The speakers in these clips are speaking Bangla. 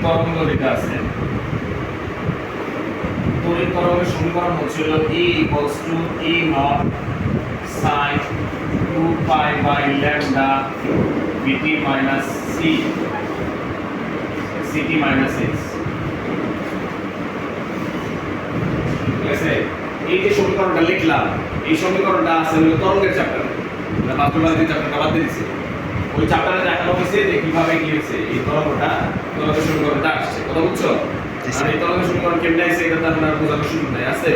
তরঙ্গ লেখা আছে। তড়িৎ তরঙ্গের সমীকরণ হচ্ছিল E equals to E naught sin 2 pi by lambda Vt minus C Ct minus x। ঠিক আছে, এই যে সমীকরণটা লিখলাম, এই সমীকরণটা আছে হলো তরঙ্গের চ্যাপ্টারে, আমরা মাত্রবাদী চ্যাপ্টারটা বাদ দিয়ে দিছি। ওই চ্যাপ্টারে দেখানো হয়েছে যে কিভাবে কি হয়েছে এই তরঙ্গটা, তরঙ্গের সমীকরণটা আসছে। কথা বুঝছো? আর এই তরঙ্গের সমীকরণ কেমনে আসছে এটা তো আপনার বোঝানোর সুযোগ নাই আছে।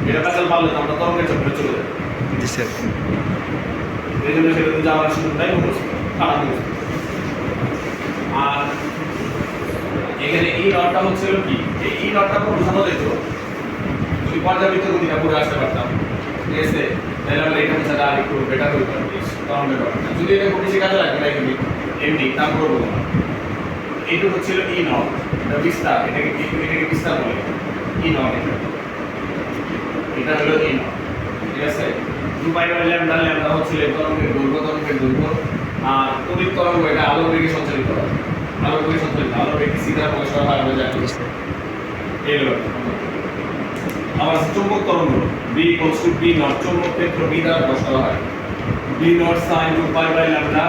এটা কাছাল পারলে তো আমরা তরঙ্গের চ্যাপ্টারে চলে যাব। জি স্যার। এই জন্য সেটাতে যাওয়ার সুযোগ নাই, মুখস্থ খারাপ মুখস্থ। আর এখানে এই নটটা হচ্ছে কি, এই ই নটটা পুরো বোঝানো যেত যদি পর্যাবৃত্ত গতিটা পুরো আসতে পারতাম। ঠিক আছে, তাহলে আমরা এটা বোঝাটা আর একটু বেটার হইতো আর কি, তরঙ্গের ব্যাপারটা। যদি এটা খুব বেশি কাজে লাগে না এখানে এমনি তারপর বলবো না। এইটা হচ্ছিল ই নট, এটা বিস্তার, এটাকে বিস্তার বলে ই নট। এটা হলো ই নট। ঠিক আছে, 2 পাই বাই ল্যাম্ডা, ল্যাম্ডা হচ্ছে তরঙ্গের দৈর্ঘ্য। আর তড়িৎ তরঙ্গ এটা আলোর বেগে সঞ্চালিত হয়, আলোর বেগে সিধা প্রকাশ করা হয় আমরা জানি। এই হলো আবার চৌম্বক তরঙ্গ B equals to B naught, চৌম্বক ক্ষেত্র B দ্বারা প্রকাশ করা হয় B naught sin 2 pi by lambda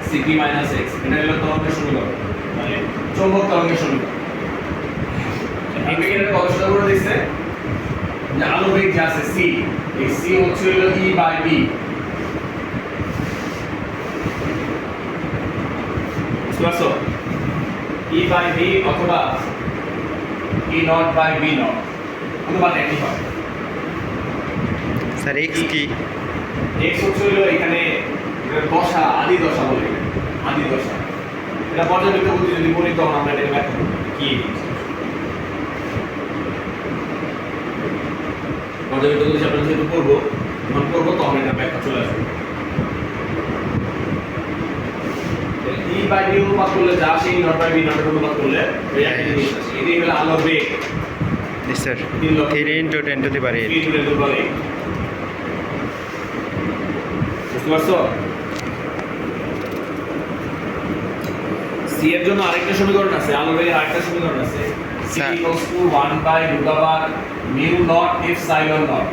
Ct minus x। এটা হলো তরঙ্গের সমীকরণ, মানে চৌম্বক তরঙ্গের সমীকরণ। এই বিজ্ঞানের গবেষণা করে দেখছে যে আলো বেগ যে আছে c, এই c হচ্ছে হলো E by B। বুঝতে পারছো? E by B অথবা E naught by B naught, অনুপাত একই হয়। স্যার x কি? x হচ্ছে হলো এখানে দশা, আদি দশা বলে, আদি দশা। এটা পর্যাবৃত্ত গতি যদি বলি তখন আমরা এটাকে ব্যাখ্যা করব কি পর্যাবৃত্ত গতি আমরা যেহেতু পড়বো, যখন পড়বো তখন এটা ব্যাখ্যা চলে আসবে। E by B অনুপাত করলে যা আসে E naught by B naught অনুপাত করলে ওই একই জিনিস আসে। এটাই হলো আলোর বেগ। জি স্যার। 3 × 10 to the power 8। বুঝতে পারছো? সি এর জন্য আরেকটা সমীকরণ আছে, আলোর বেগের আরেকটা সমীকরণ আছে। c equals to 1 by root over mu naught epsilon naught।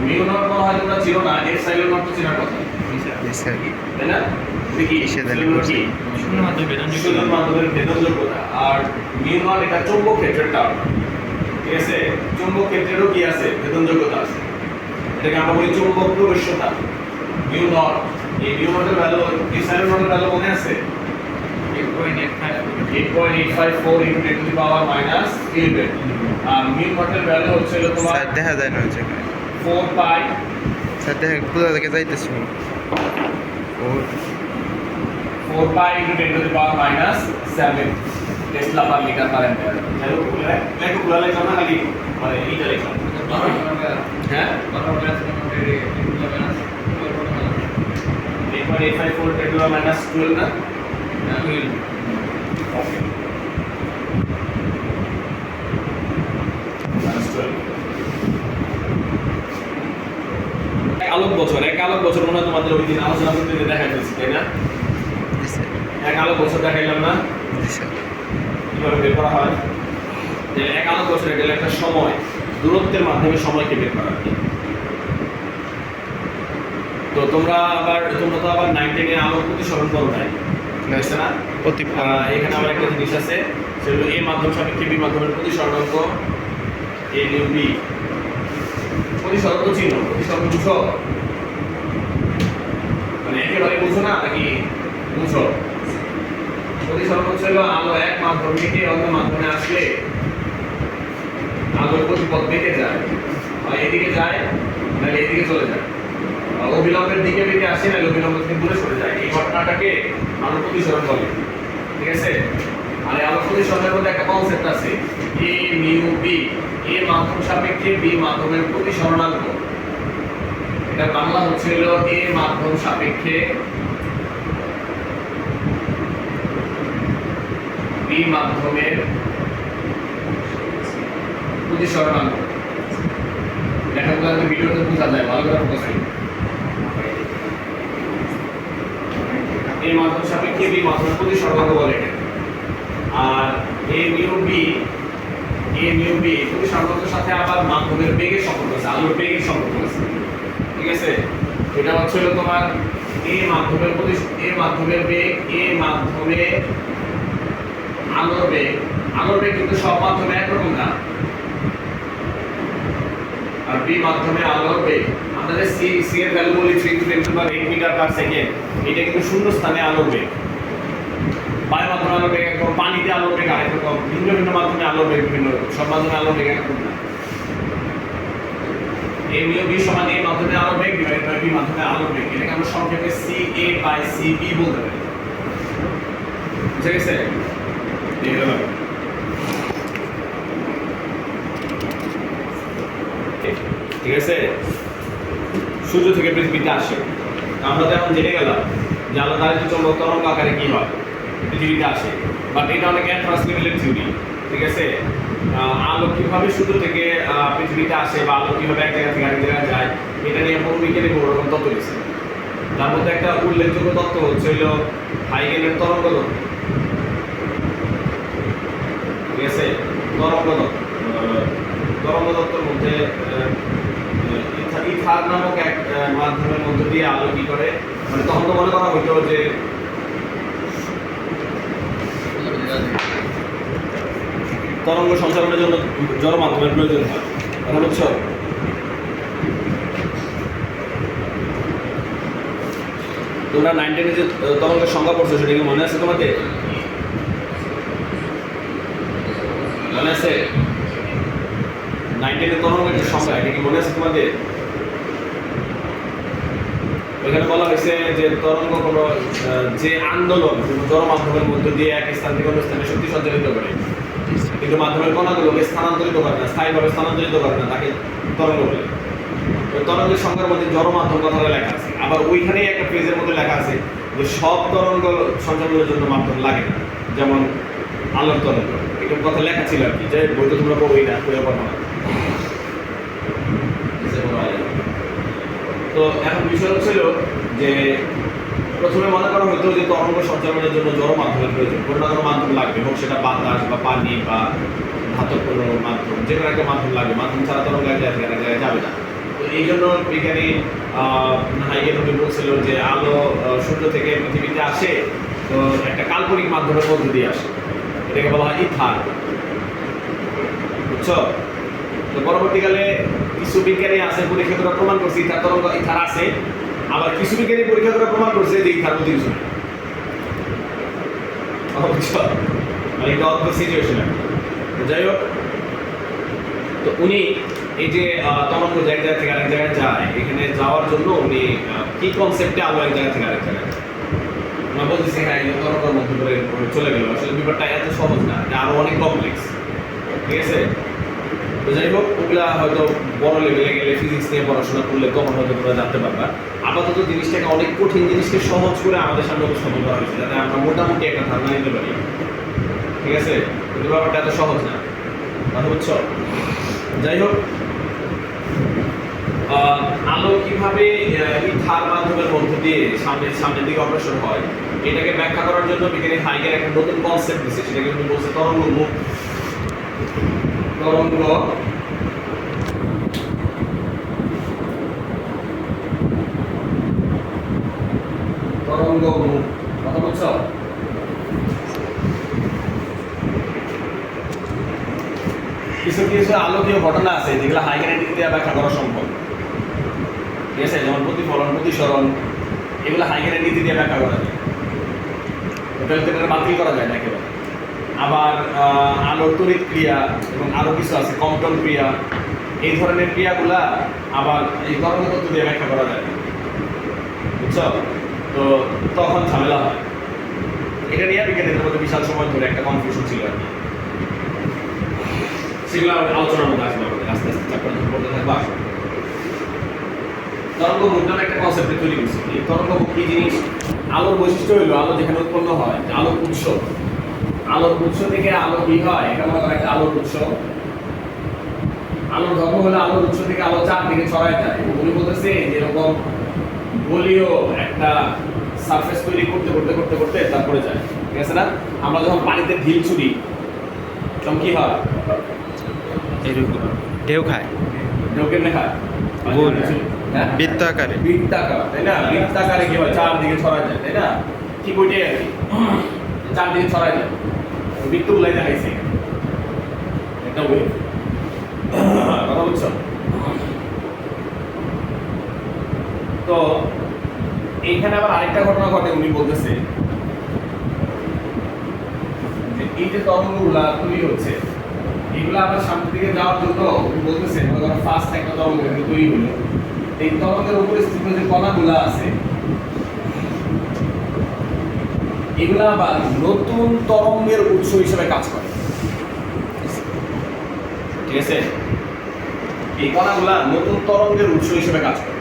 mu naught মনে হয় তোমরা চিনো না, epsilon naught তো চেনার কথা। জি স্যার। তাই না? দেখি epsilon naught কি? শূন্য মাধ্যমের ভেদন যোগ্যতা। আর mu naught এটা চৌম্বক ক্ষেত্রের টার্ম। ঠিক আছে, চৌম্বক ক্ষেত্রেরও কি আছে? ভেদন যোগ্যতা আছে। এটাকে আমরা বলি চৌম্বক প্রবেশ্যতা। mu naught, এই mu naught এর ভ্যালু, epsilon naught এর ভ্যালু মনে আছে? 8.854 into 10 to the power minus 11। আর mu naught এর ভ্যালু হচ্ছে তোমার স্যার দেখা যায় না হচ্ছে 4 pi। স্যার দেখা কোথা থেকে যাইতেছে 4 pi into 10 to the power minus 7 tesla per metre per ampere. চলো একটু খুলে লিখলাম না, খালি মানে এইটা লিখলাম। হ্যাঁ 8.854 10 to the minus 12 না? ওকে, minus 12। এক আলোক বছর মনে হয় তোমাদের ওই দিন আলোচনা করতে দেখা যাচ্ছে, তাই না? জি স্যার। এক আলোক বছর দেখাইলাম না? জি স্যার। কিভাবে বের করা হয়? যে এক আলোক বছর এটা একটা সময়, দূরত্বের মাধ্যমে সময়কে বের করা আর কি। তো তোমরা তো আবার 9 10 এ আলোক প্রতিসরণ করো নাই, বুঝছো না? এখানে আবার একটা জিনিস আছে, সেটা হলো a মাধ্যম সাপেক্ষে b মাধ্যমের প্রতিসরণাঙ্ক a নিউ b। প্রতিসরণ তো চিহ্ন, প্রতিসরণ বুঝো? মানে একেবারে বুঝো না নাকি বুঝো? প্রতিসরণ হচ্ছে আলো এক মাধ্যম থেকে অন্য মাধ্যমে আসলে আলোর গতিপথ বেঁকে যায়, হয় এদিকে যায় নাহলে এদিকে চলে যায়। অবিলম্বের দিকে বেঁকে আসে নাহলে অবিলম্ব থেকে দূরে সরে যায়। এই ঘটনাটাকে আলো প্রতিসরণ বলে। ঠিক আছে, আর আলো প্রতিসরণের মধ্যে একটা কনসেপ্ট আছে, এ মিউ বি, এ মাধ্যম সাপেক্ষে বি মাধ্যমের প্রতিসরণাঙ্ক। এটা বাংলা হচ্ছে হলো এ মাধ্যম সাপেক্ষে বি মাধ্যমের প্রতিসরণাঙ্ক। লেখাগুলো ভিডিওতে বোঝা যায়, ভালো করে ফোকাস করুন। এই মাধ্যম সাপেক্ষে এ বি মাধ্যমের প্রতিসরাঙ্ক বলে এটাকে। আর এ মিউ বি প্রতিসরাঙ্কের সাথে আবার মাধ্যমের বেগের সম্পর্ক আছে, আলোর বেগের সম্পর্ক আছে। ঠিক আছে, এটা হচ্ছে হলো তোমার এ মাধ্যমের বেগ, এ মাধ্যমে আলোর বেগ কিন্তু সব মাধ্যমে একরকম না। আর বি মাধ্যমে আলোর বেগ আমরা যে সি এর ভ্যালু বলি 3 × 10⁸ মিটার পার সেকেন্ড, এটা কিন্তু শূন্য স্থানে আলোর বেগ। বায়ু মাধ্যমে আলোর বেগ একরকম, পানিতে আলোর বেগ আরেক রকম, ভিন্ন ভিন্ন মাধ্যমে আলোর বেগ ভিন্ন রকম, সব মাধ্যমে আলোর বেগ একরকম না। এ মিউ বি সমান এ মাধ্যমে আলোর বেগ ডিভাইড বাই বি মাধ্যমে আলোর বেগ, এটাকে আমরা সংক্ষেপে C A by C B বলতে পারি। বুঝে গেছে? ঠিক আছে, সূর্য থেকে পৃথিবীতে আসে, আমরা তো এখন জেনে গেলাম যে আলো ধারিত চৌম্বক তরঙ্গ আকারে কি হয়, পৃথিবীতে আসে। বাট এটা অনেক অ্যাডভান্স লেভেলের থিওরি। ঠিক আছে, আলো কিভাবে সূর্য থেকে পৃথিবীতে আসে বা আলো কিভাবে এক জায়গা থেকে আরেক জায়গায় যায়, এটা নিয়ে বহু বিজ্ঞানী বহু রকম তত্ত্ব দিচ্ছে। তার মধ্যে একটা উল্লেখযোগ্য তত্ত্ব হচ্ছে হলো হাইগেনের তরঙ্গ তত্ত্ব। ঠিক আছে, তরঙ্গ তত্ত্বের মধ্যে ইথার নামক এক মাধ্যমের মধ্য দিয়ে আলো কি করে, মানে তখন তো মনে করা হইতো যে তরঙ্গ সঞ্চালনের জন্য জড় মাধ্যমের প্রয়োজন হয়। কথা বুঝছো? তোমরা 9 10 যে তরঙ্গের সংজ্ঞা পড়ছো সেটা কি মনে আছে তোমাদের? মনে আছে? 9 10 তরঙ্গের যে সংজ্ঞা, এটা কি মনে আছে তোমাদের? ওইখানে বলা হয়েছে যে তরঙ্গ কোনো যে আন্দোলন জড় মাধ্যমের মধ্যে দিয়ে এক স্থান থেকে অন্য স্থানে শক্তি সঞ্চালিত করে, কিন্তু মাধ্যমের কণাগুলোকে স্থানান্তরিত করে না, স্থায়ীভাবে স্থানান্তরিত করে না, তাকে তরঙ্গ বলে। ওই তরঙ্গের সংখ্যার মধ্যে জড় মাধ্যম কথাটা লেখা আছে। আবার ওইখানেই একটা পেজের মধ্যে লেখা আছে যে সব তরঙ্গ সঞ্চালনের জন্য মাধ্যম লাগে না, যেমন আলোর তরঙ্গ। এরকম কথা লেখা ছিল আর কি, যে বইটা তোমরা পড়োই না, পড়ে পড়ো না। তো এখন বিষয় হচ্ছিল যে প্রথমে মনে করা হতো যে তরঙ্গ সঞ্চালনের জন্য জড় মাধ্যমের প্রয়োজন, কোনো না কোনো মাধ্যম লাগবে, হোক সেটা বাতাস বা পানি বা ধাতব কোনো মাধ্যম, যে কোনো একটা মাধ্যম লাগবে। মাধ্যম ছাড়া তরঙ্গ এক জায়গায় এক জায়গায় যাবে না। তো এই জন্য বিজ্ঞানী হাইগেন বলছিল যে আলো সূর্য থেকে পৃথিবীতে আসে, তো একটা কাল্পনিক মাধ্যমের মধ্যে দিয়ে আসে, এটাকে বলা হয় ইথার। বুঝছো? তো পরবর্তীকালে কিছু বিজ্ঞানী আছে পরীক্ষা করে প্রমাণ করছে ইথার তরঙ্গ ইথার আছে, আবার কিছু বিজ্ঞানী পরীক্ষা করে প্রমাণ করছে যে ইথার প্রতি কিছু মানে এটা অদ্ভুত সিচুয়েশন। যাই হোক, তো উনি এই যে তরঙ্গ এক জায়গা থেকে আরেক জায়গায় যায়, এখানে যাওয়ার জন্য উনি কি কনসেপ্টে আলো এক জায়গা থেকে আরেক জায়গায় আমরা বলতেছি হ্যাঁ এই তরঙ্গের মধ্যে করে চলে গেল। আসলে ব্যাপারটা এত সহজ না, এটা আরো অনেক কমপ্লেক্স। ঠিক আছে, তো যাই হোক, ওগুলা হয়তো বড় লেভেলে গেলে ফিজিক্স নিয়ে পড়াশোনা করলে তখন হয়তো তোমরা জানতে পারবা। আপাতত জিনিসটাকে অনেক কঠিন জিনিসকে সহজ করে আমাদের সামনে উপস্থাপন করা হয়েছে, যাতে আমরা মোটামুটি একটা ধারণা নিতে পারি। ঠিক আছে, কিন্তু ব্যাপারটা এত সহজ না, কথা বুঝছো? যাই হোক, আলো কিভাবে ইথার মাধ্যমের মধ্য দিয়ে সামনের দিকে অগ্রসর হয়, এটাকে ব্যাখ্যা করার জন্য বিজ্ঞানী হাইগেন একটা নতুন কনসেপ্ট দিচ্ছে, সেটাকে উনি বলছে তরঙ্গমুখ। তরঙ্গমুখ, কথা বলছো? কিছু কিছু আলোকীয় ঘটনা আছে যেগুলো হাইগেনের দিক দিয়ে ব্যাখ্যা করা সম্ভব। ঠিক আছে, যেমন প্রতিফলন, প্রতিসরণ, এগুলো হাইগেনের নীতি দিয়ে ব্যাখ্যা করা যায়, এটা বাতিল করা যায় না একেবারে। আবার আলোর তড়িৎ ক্রিয়া এবং আরো কিছু আছে, কম্পন ক্রিয়া, এই ধরনের ক্রিয়াগুলা আবার এই তরঙ্গ তত্ত্ব দিয়ে ব্যাখ্যা করা যায় না। বুঝছো? তো তখন ঝামেলা হয়। এটা নিয়ে বিজ্ঞানীদের মধ্যে বিশাল সময় ধরে একটা কনফিউশন ছিল আর কি। সেগুলো আলোচনার মধ্যে আসবে আমাদের, আস্তে আস্তে চাপটা পড়তে থাকবো। আসো, তরঙ্গমুখ নামে একটা কনসেপ্ট তৈরি করছে। এই তরঙ্গমুখ কি জিনিস? আলোর বৈশিষ্ট্য হইলো আলো যেখানে উৎপন্ন হয়, আলোর উৎস, আলোর উৎস থেকে আলো কি হয়, এটা মনে করা একটা আলোর উৎস। আলোর ধর্ম হলো আলোর উৎস থেকে আলো চারদিকে ছড়ায় যায়। উনি বলতেছে যেরকম গোলীয় একটা সারফেস তৈরি করতে করতে করতে করতে তারপরে যায়, ঠিক আছে না? আমরা যখন পানিতে ঢিল ছুড়ি তখন কি হয়? এরকম ঢেউ খায়, ঢেউ কেমনে খায়? গোল হ্যাঁ, বৃত্তাকারে। বৃত্তাকার, তাই না? বৃত্তাকারে কি হয়? চারদিকে ছড়ায় যায়, তাই না? ঠিক ওইটাই আর কি, চারদিকে ছড়ায় যায়। বৃত্তগুলাই দেখাইছে একটা ওয়েভ, কথা বুঝছো? তো এইখানে আবার আরেকটা ঘটনা ঘটে, উনি বলতেছে যে এই যে তরঙ্গগুলা তৈরি হচ্ছে এগুলা আবার সামনের দিকে যাওয়ার জন্য উনি বলতেছে ফার্স্ট একটা তরঙ্গ তৈরি হলো, এই তরঙ্গের উপরে স্থিত যে কণাগুলা আছে এগুলা আবার নতুন তরঙ্গের উৎস হিসেবে কাজ করে, ঠিক আছে? এই কণাগুলা নতুন তরঙ্গের উৎস হিসেবে কাজ করে,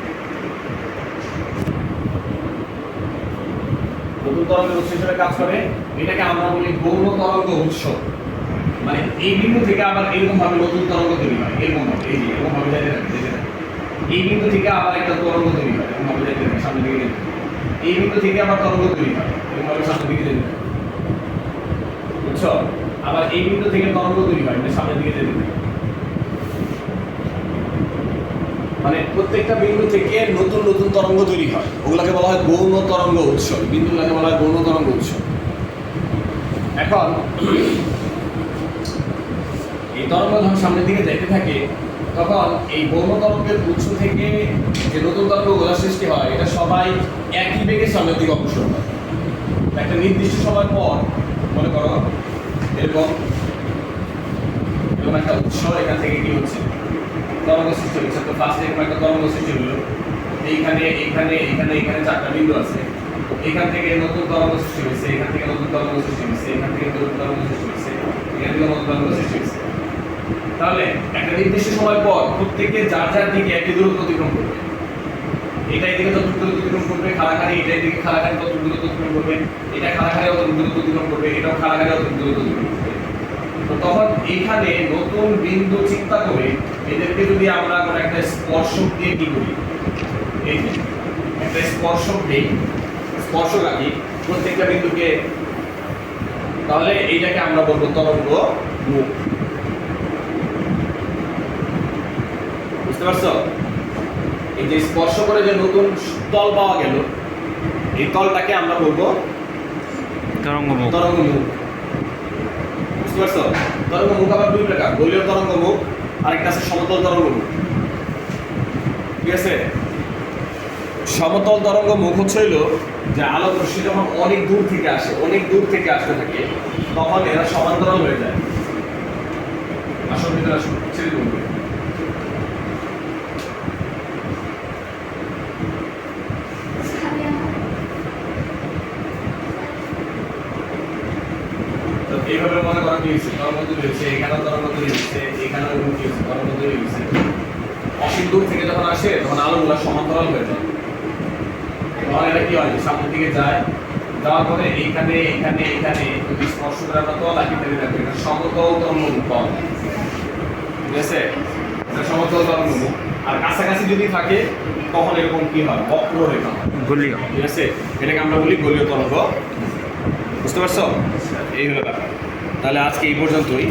নতুন তরঙ্গের উৎস হিসেবে কাজ করে। এটাকে আমরা বলি গৌণ তরঙ্গ উৎস। মানে এই বিন্দু থেকে আবার এরকম ভাবে নতুন তরঙ্গ তৈরি হয়, এরকম ভাবে, এই যে এরকম ভাবে যাইতে থাকে, এই বিন্দু থেকে আবার একটা তরঙ্গ তৈরি হয়, এরকম ভাবে যাইতে থাকে, সামনের দিকে যেতে থাকে। এই বিন্দু থেকে আবার তরঙ্গ তৈরি হয়, এরকম ভাবে সামনের দিকে যেতে থাকে, বুঝছো? আবার এই বিন্দু থেকে তরঙ্গ তৈরি হয়, মানে সামনের দিকে যেতে থাকে। মানে প্রত্যেকটা বিন্দু থেকে নতুন নতুন তরঙ্গ তৈরি হয়, ওগুলাকে বলা হয় গৌণ তরঙ্গ উৎস, বিন্দুগুলোকে বলা হয় গৌণ তরঙ্গ উৎস। এখন এই তরঙ্গ যখন সামনের দিকে যেতে থাকে তখন এই গৌণ তরঙ্গের উৎস থেকে যে নতুন তরঙ্গগুলো সৃষ্টি হয় এটা সবাই একই বেগে সামনের দিকে অগ্রসর হয়। একটা নির্দিষ্ট সময় পর মনে করো এরকম এরকম একটা উৎস, এখান থেকে কি হচ্ছে তরঙ্গ সৃষ্টি হচ্ছে। তো ফার্স্টে এরকম একটা তরঙ্গ সৃষ্টি হলো, এইখানে এখানে এখানে এখানে চারটা বিন্দু আছে, এখান থেকে নতুন তরঙ্গ সৃষ্টি হয়েছে, এখান থেকে নতুন তরঙ্গ সৃষ্টি হয়েছে, এখান থেকে নতুন তরঙ্গ সৃষ্টি হয়েছে, এখান থেকে নতুন তরঙ্গ সৃষ্টি হয়েছে। তাহলে একটা নির্দিষ্ট সময় পর প্রত্যেকে যার যার দিকে একই দূরত্ব অতিক্রম করবে, এটাই দিকে তত দূরত্ব অতিক্রম করবে, খাড়াখাড়ি এটাই দিকে খাড়াখাড়ি তত দূরত্ব অতিক্রম করবে, এটা খাড়াখাড়ি অত দূরত্ব অতিক্রম করবে, এটাও খাড়াখাড়ি অত দূরত্ব অতিক্রম করবে। তো তখন এইখানে নতুন বিন্দু চিন্তা করে এদেরকে যদি আমরা কোনো একটা স্পর্শক দিয়ে কি করি, এই যে একটা স্পর্শক দিই, স্পর্শক আঁকি প্রত্যেকটা বিন্দুকে, তাহলে এইটাকে আমরা বলবো তরঙ্গ মুখ। বুঝতে পারছো? এই যে স্পর্শ করে যে নতুন তল পাওয়া গেল এই তলটাকে আমরা বলবো তরঙ্গমুখ। তরঙ্গ মুখ। বুঝতে পারছো? তরঙ্গ মুখ আবার দুই প্রকার, গোলীয় তরঙ্গ মুখ, আরেকটা আছে সমতল তরঙ্গ মুখ, ঠিক আছে? সমতল তরঙ্গ মুখ হচ্ছে হইলো যে আলোক রশ্মি যখন অনেক দূর থেকে আসে, অনেক দূর থেকে আসতে থাকে তখন এরা সমান্তরাল হয়ে যায়। আসল ভিতরে আসলে ছেড়ে দেবো। এইভাবে মনে করা কি হয়েছে, তরঙ্গ তৈরি হয়েছে, এখানেও তরঙ্গ তৈরি হয়েছে, এখানেও কি হয়েছে, তরঙ্গ তৈরি হয়েছে। অসীম দূর থেকে যখন আসে তখন আলোগুলা সমান্তরাল হয়ে যায়, তখন এটা কি হয় সামনের দিকে যায়, যাওয়ার পরে এইখানে এখানে এখানে যদি স্পর্শ করে আমরা তল আঁকি তৈরি থাকবে, এটা সমতল তরঙ্গ মুখ পাওয়া যায়, ঠিক আছে? এটা সমতল তরঙ্গ মুখ। আর কাছাকাছি যদি থাকে তখন এরকম কি হয়, বক্ররেখা হয়, গোলীয়। ঠিক আছে? এটাকে আমরা বলি গোলীয় তরঙ্গ। বুঝতে পারছো? এই হলো ব্যাপার। তাহলে আজকে এই পর্যন্তই।